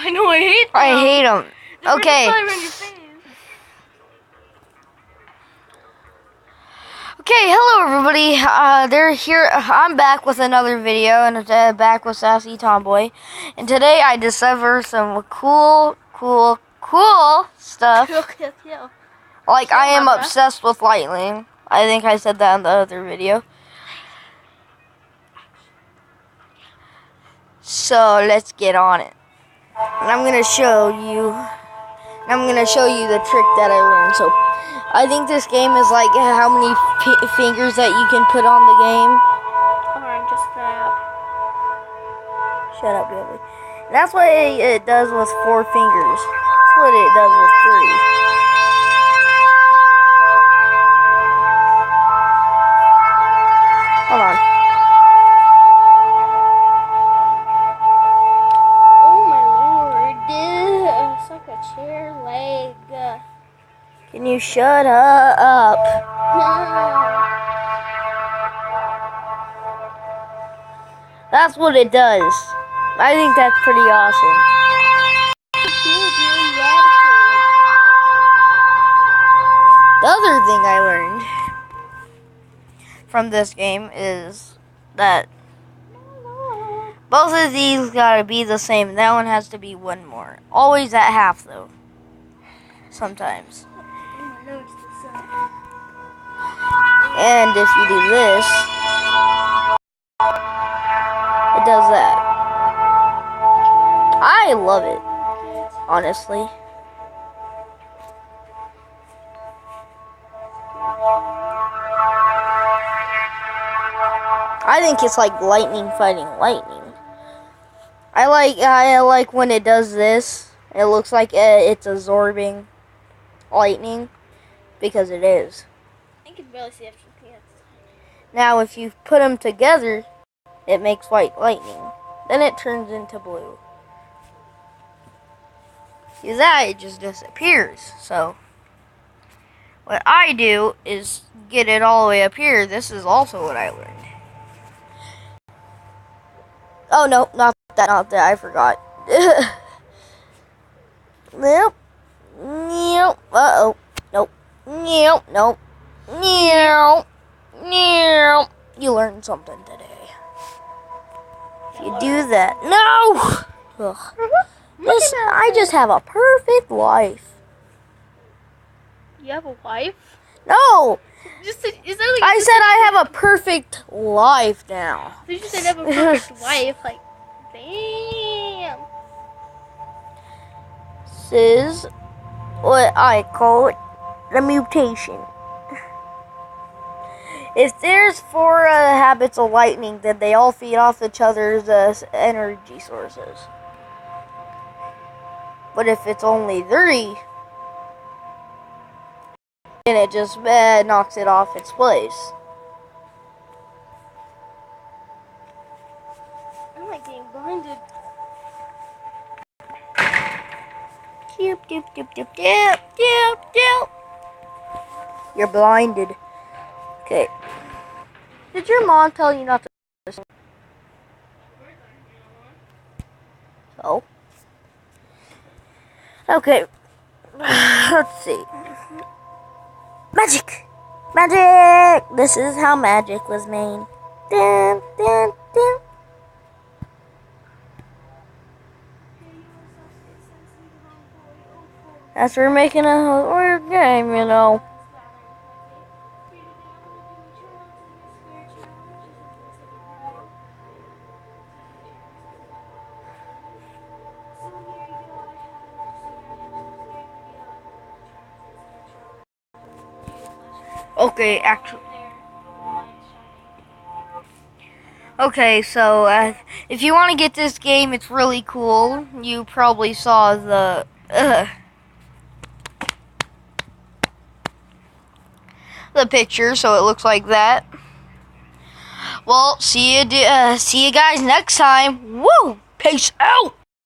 I know, I hate them. I hate them. Okay. Okay, hello everybody. They're here. I'm back with another video, and back with Sassy Tomboy. And today I discovered some cool stuff. Like I am obsessed with lightning. I think I said that in the other video. So let's get on it. And I'm gonna show you. The trick that I learned. So I think this game is like how many fingers that you can put on the game. Alright, just snap. Shut up, Billy. That's what it does with 4 fingers. That's what it does with 3. Hold on. Oh my lord, it's like a chair leg. Can you shut up? That's what it does. I think that's pretty awesome. The other thing I learned from this game is that both of these gotta be the same. That one has to be one more. Always at half though. Sometimes. And if you do this, it does that. I love it, honestly. I think it's like lightning fighting lightning. I like when it does this. It looks like it's absorbing lightning, because it is. I can barely see after the pants. Now, if you put them together, it makes white lightning. Then it turns into blue. See that? It just disappears. So, what I do is get it all the way up here. This is also what I learned. Oh, no, not that, I forgot. Nope. Nope. Uh-oh. Nope. Nope. Nope. Nope. Nope. You learned something today. If you do that. No! Ugh. Listen, I just have a perfect life. You have a wife? No! Is that like I said I have a perfect life now. You just said I have a perfect wife. Like, damn. This is what I call the mutation. If there's 4 habits of lightning, then they all feed off each other's energy sources. But if it's only 3, then it just knocks it off its place. I'm like getting blinded. Doop, doop, doop, doop, doop, doop, doop. You're blinded. Okay. Did your mom tell you not to listen? So? Okay. Let's see. Magic! Magic! This is how magic was made. Dun, dun, dun. As we're making a weird game, you know. Okay, actually. Okay, so if you want to get this game, it's really cool. You probably saw the picture, so it looks like that. Well, see you guys next time. Woo! Peace out.